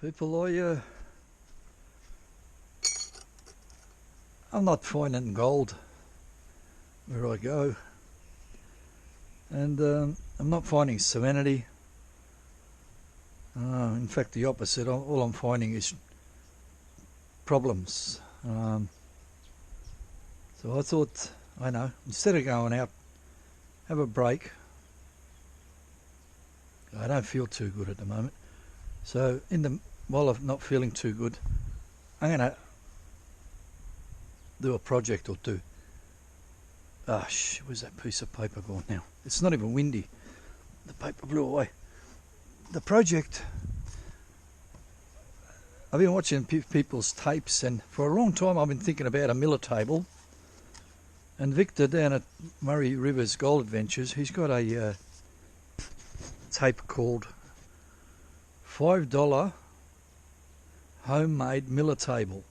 People, I'm not finding gold where I go, and I'm not finding serenity. In fact, the opposite. All I'm finding is problems. So I thought, instead of going out, have a break. I don't feel too good at the moment. So while I'm not feeling too good, I'm going to do a project or two. Where's that piece of paper gone now? It's not even windy. The paper blew away. The project, I've been watching people's tapes, and for a long time I've been thinking about a Miller table. And Victor down at Murray Rivers Gold Adventures, he's got a tape called $5 homemade Miller table,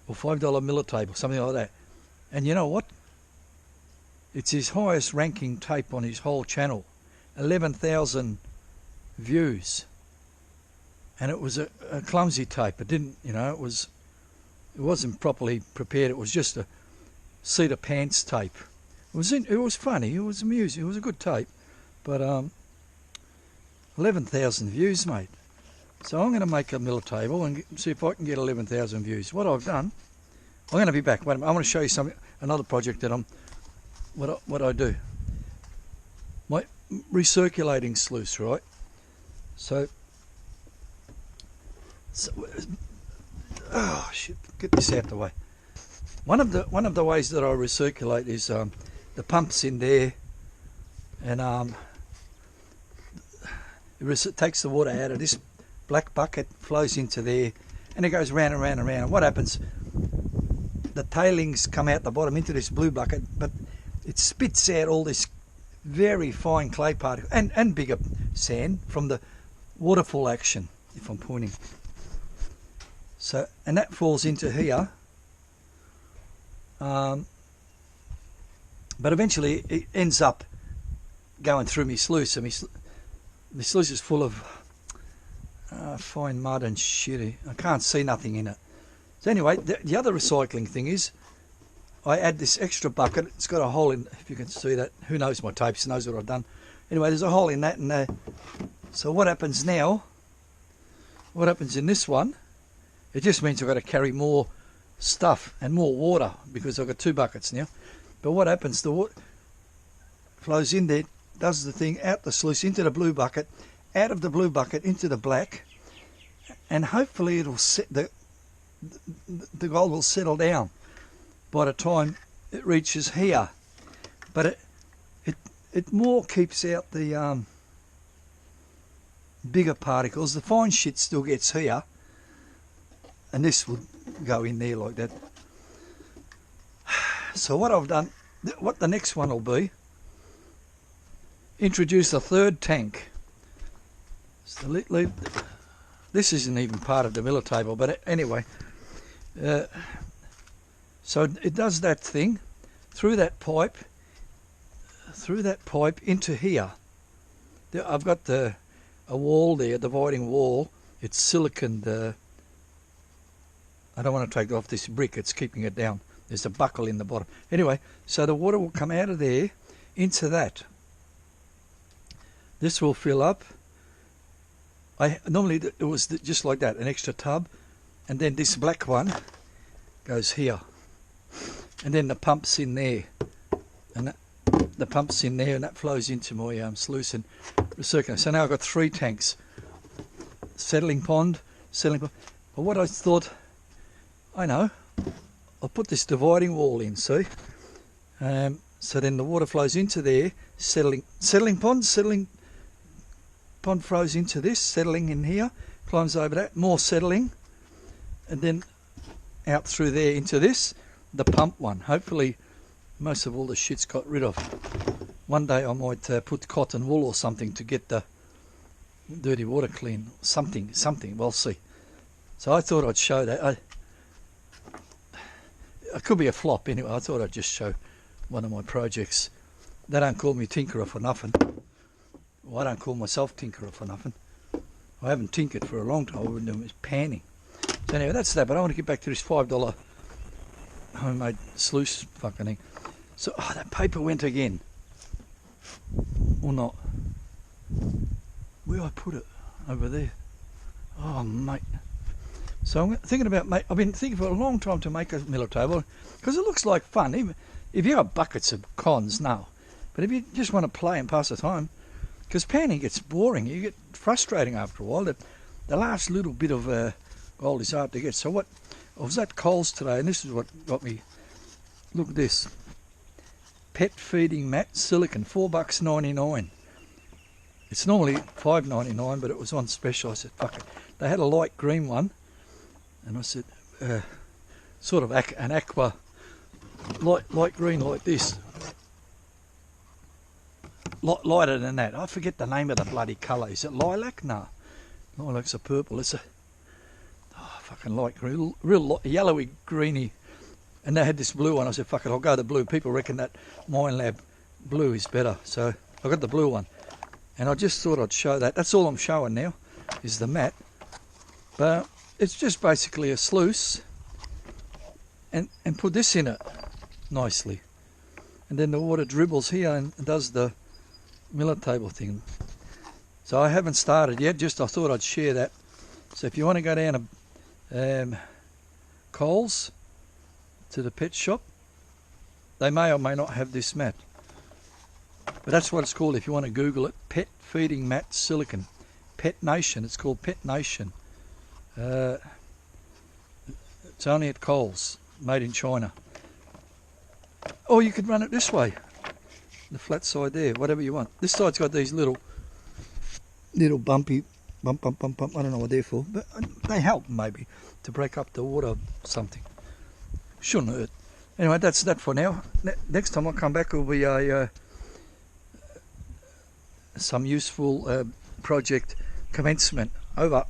or $5 Miller table, something like that. And you know what? It's his highest ranking tape on his whole channel, 11,000 views. And it was a clumsy tape. It didn't, it wasn't properly prepared. It was just a seat of pants tape. It was funny. It was amusing. It was a good tape, but 11,000 views, mate. So I'm going to make a Miller table and see if I can get 11,000 views. What I've done, I'm going to be back. Wait a minute. I want to show you another project that what I do. My recirculating sluice, right? So oh shit! Get this out the way. One of the ways that I recirculate is the pumps in there, and it takes the water out of this black bucket, flows into there, and it goes round and round and round. And what happens? The tailings come out the bottom into this blue bucket, but it spits out all this very fine clay particle and bigger sand from the waterfall action, if I'm pointing. So, and that falls into here, but eventually it ends up going through my sluice, and my sluice is full of fine mud and shit. I can't see nothing in it. So anyway, the other recycling thing is I add this extra bucket. It's got a hole in, if you can see that. Who knows my tapes, knows what I've done. Anyway, there's a hole in that, and so what happens now, what happens in this one, it just means I've got to carry more stuff and more water because I've got two buckets now. But what happens, the water flows in there, does the thing, out the sluice, into the blue bucket, out of the blue bucket into the black, and hopefully it'll set the gold will settle down by the time it reaches here. But it more keeps out the bigger particles. The fine shit still gets here, and this will go in there like that. So what I've done, what the next one will be, introduce a third tank. So this isn't even part of the Miller table, but anyway, so it does that thing through that pipe into here. I've got a wall there, a dividing wall. It's siliconed. I don't want to take off this brick, it's keeping it down. There's a buckle in the bottom. Anyway, so the water will come out of there into that. This will fill up. Normally it was just like that, an extra tub, and then this black one goes here, and then the pump's in there, and the pump's in there, and that flows into my sluice and recirculator. So now I've got three tanks, settling pond. But what I thought, I'll put this dividing wall in, see? So then the water flows into there, settling pond flows into this, settling in here, climbs over that, more settling, and then out through there into this, the pump one. Hopefully most of all the shit's got rid of. One day I might put cotton wool or something to get the dirty water clean. Something, we'll see. So I thought I'd show that. It could be a flop anyway. I thought I'd just show one of my projects. They don't call me tinkerer for nothing. Well, I don't call myself tinkerer for nothing. I haven't tinkered for a long time. All I've been doing is panning. So anyway, that's that. But I want to get back to this $5 homemade sluice fucking thing. So, that paper went again. Or not. Where I put it? Over there. Oh, mate. So I'm thinking about, I've been thinking for a long time to make a miller table because it looks like fun. Even if you have buckets of cons, no. But if you just want to play and pass the time, because panning gets boring, you get frustrating after a while. The last little bit of gold is hard to get. So what? I was at Coles today, and this is what got me. Look at this. Pet feeding mat silicon, $4.99. It's normally $5.99, but it was on special. I said, fuck it. They had a light green one, and I said, sort of an aqua, light green like this. Lighter than that. I forget the name of the bloody colour. Is it lilac? No. Lilac's a purple. It's a fucking light green, real yellowy, greeny. And they had this blue one. I said, fuck it, I'll go the blue. People reckon that Minelab blue is better. So I got the blue one. And I just thought I'd show that. That's all I'm showing now, is the mat. But it's just basically a sluice. And put this in it nicely. And then the water dribbles here and does the miller table thing. So I haven't started yet, just I thought I'd share that. So if you want to go down to Coles, to the pet shop, they may or may not have this mat. But that's what it's called if you want to Google it. Pet feeding mat silicon. Pet Nation. It's called Pet Nation. It's only at Coles. Made in China. Or you could run it this way. The flat side there. Whatever you want. This side's got these little bumpy bump. I don't know what they're for. But they help maybe to break up the water or something. Shouldn't hurt. Anyway, that's that for now. Next time I'll come back, will be some useful project commencement. Over.